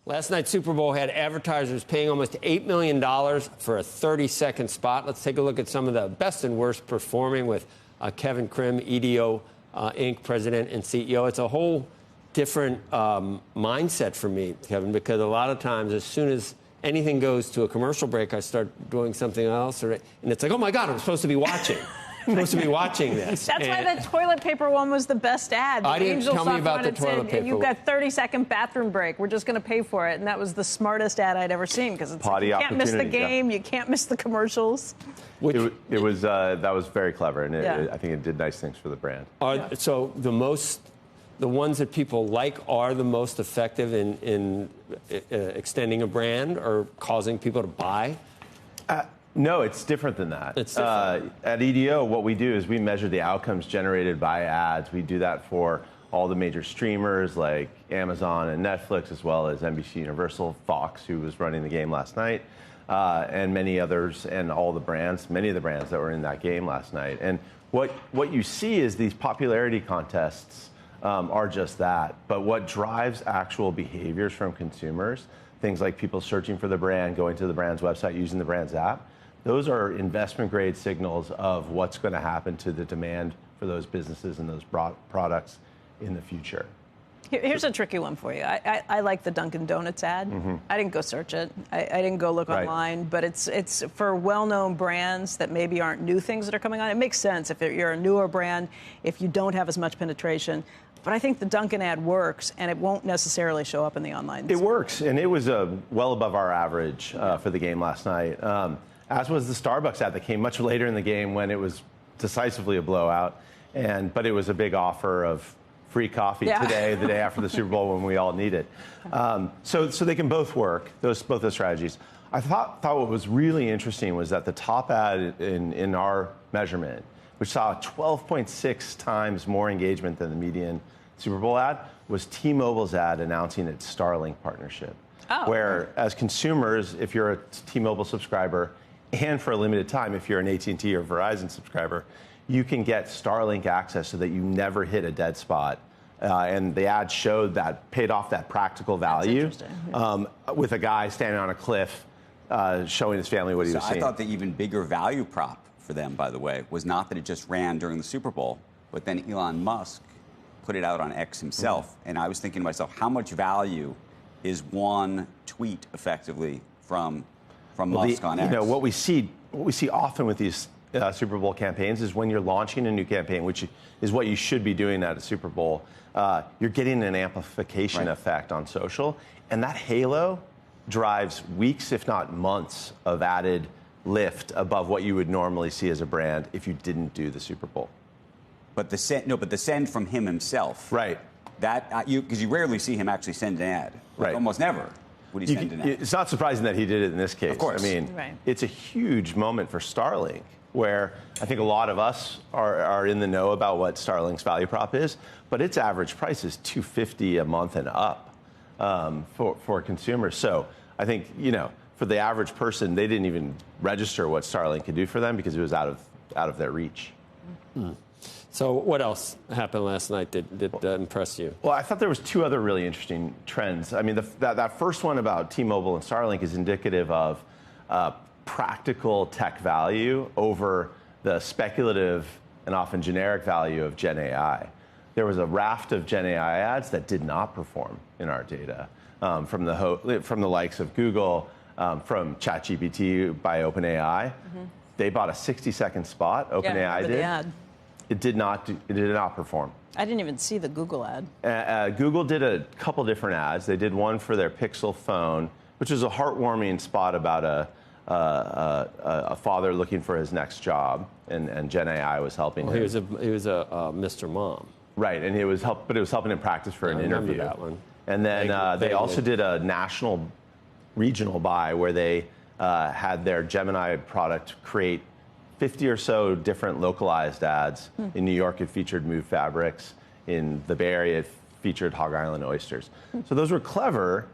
Last night's Super Bowl had advertisers paying almost $8 million for a 30-second spot. Let's take a look at some of the best and worst performing with Kevin Krim, EDO Inc. President and CEO. It's a whole different mindset for me, Kevin, because a lot of times as soon as anything goes to a commercial break, I start doing something else, and it's like, oh my God, I'm supposed to be watching. I'm supposed to be watching this. That's why the toilet paper one was the best ad. I didn't tell me about the toilet paper. You've got 30-second bathroom break. We're just going to pay for it, and that was the smartest ad I'd ever seen because it's like, you can't miss the game, you can't miss the commercials. That was very clever, and I think it did nice things for the brand. So the ones that people like are the most effective in extending a brand or causing people to buy? No, it's different than that. It's different. At EDO, what we do is we measure the outcomes generated by ads. We do that for all the major streamers like Amazon and Netflix, as well as NBC Universal, Fox, who was running the game last night, and many others, and all the brands, many of the brands that were in that game last night. And what you see is these popularity contests are just that. But what drives actual behaviors from consumers, things like people searching for the brand, going to the brand's website, using the brand's app, those are investment-grade signals of what's going to happen to the demand for those businesses and those products in the future. Here's a tricky one for you. I like the Dunkin' Donuts ad. Mm-hmm. I didn't go search it. I didn't go look online. But it's for well-known brands that maybe aren't new things that are coming on. It makes sense if you're a newer brand, if you don't have as much penetration. But I think the Dunkin' ad works, and it won't necessarily show up in the online. It works, and it was well above our average for the game last night. As was the Starbucks ad that came much later in the game when it was decisively a blowout. But it was a big offer of free coffee today, the day after the Super Bowl when we all need it. So they can both work, both those strategies. I thought what was really interesting was that the top ad in our measurement, which saw 12.6 times more engagement than the median Super Bowl ad, was T-Mobile's ad announcing its Starlink partnership. Where as consumers, if you're a T-Mobile subscriber, and for a limited time, if you're an AT&T or Verizon subscriber, you can get Starlink access so that you never hit a dead spot. And the ad showed that, paid off that practical value with a guy standing on a cliff showing his family what he was seeing. I thought the even bigger value prop for them, by the way, was not that it just ran during the Super Bowl, but then Elon Musk put it out on X himself. Mm-hmm. And I was thinking to myself, how much value is one tweet effectively from Musk on X? You know, what we see often with these Super Bowl campaigns is when you're launching a new campaign, which is what you should be doing at a Super Bowl, you're getting an amplification effect on social, and that halo drives weeks, if not months, of added lift above what you would normally see as a brand if you didn't do the Super Bowl. But the send from him himself, right? That because you rarely see him actually send an ad, right? Almost never. It's not surprising that he did it in this case. Of course. I mean, it's a huge moment for Starlink, where I think a lot of us are in the know about what Starlink's value prop is, but its average price is $250 a month and up for consumers. So I think, for the average person, they didn't even register what Starlink could do for them because it was out of their reach. Hmm. So what else happened last night that impressed you? Well, I thought there was two other really interesting trends. I mean, that first one about T-Mobile and Starlink is indicative of practical tech value over the speculative and often generic value of Gen AI. There was a raft of Gen AI ads that did not perform in our data from the likes of Google, from ChatGPT by OpenAI. Mm-hmm. They bought a 60-second spot. OpenAI did. The ad. It did not perform. I didn't even see the Google ad. Google did a couple different ads. They did one for their Pixel phone, which is a heartwarming spot about a father looking for his next job, and Gen AI was helping him. He was a Mr. Mom. Right, and it was helping him practice for an interview. That one. And then they also did a national regional buy where they had their Gemini product create 50 or so different localized ads. In New York, it featured Move Fabrics. In the Bay Area, it featured Hog Island oysters. So those were clever,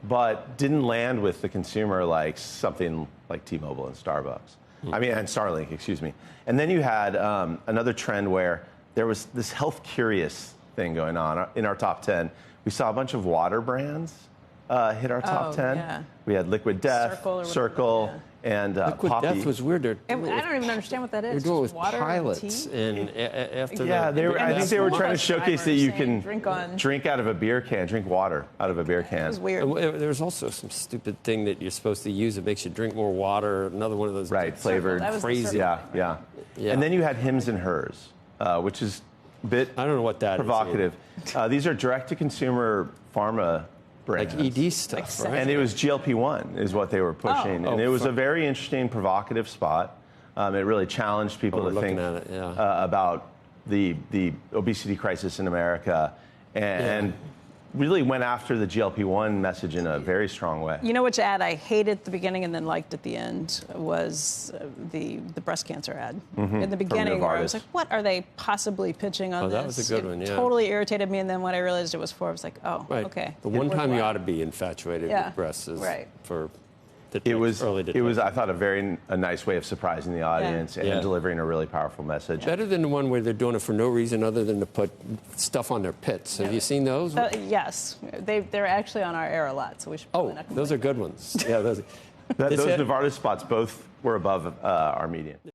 but didn't land with the consumer like something like T-Mobile and Starbucks. I mean, and Starlink, excuse me. And then you had another trend where there was this health curious thing going on. In our top 10, we saw a bunch of water brands hit our top 10. Yeah. We had Liquid Death, Circle, and Liquid Poppy. Death was weird. I don't even understand what that is. They're doing it Just with water pilots, and after Yeah, I think they were trying to showcase that you can drink out of a beer can, drink water out of a beer can. It was weird. There's also some stupid thing that you're supposed to use that makes you drink more water. Another one of those Flavored, That was the crazy. yeah. And then you had Hims and Hers, which is a bit I don't know what that provocative. These are direct-to-consumer pharma brands. like ED stuff, right? And it was GLP-1 is what they were pushing. And it was a very interesting, provocative spot. It really challenged people to think about the obesity crisis in America and really went after the GLP-1 message in a very strong way. You know which ad I hated at the beginning and then liked at the end was the breast cancer ad. In the beginning, where I was like, what are they possibly pitching on this? That was a good one, yeah. Totally irritated me, and then when I realized it was for, I was like, oh, okay. The one time you ought to be infatuated with breasts is for it was, I thought, a nice way of surprising the audience and delivering a really powerful message. Better than the one where they're doing it for no reason other than to put stuff on their pits. Have you seen those? Yes. They're actually on our air a lot, so we should probably not Oh, those are good ones. Yeah, those Novartis spots both were above our median.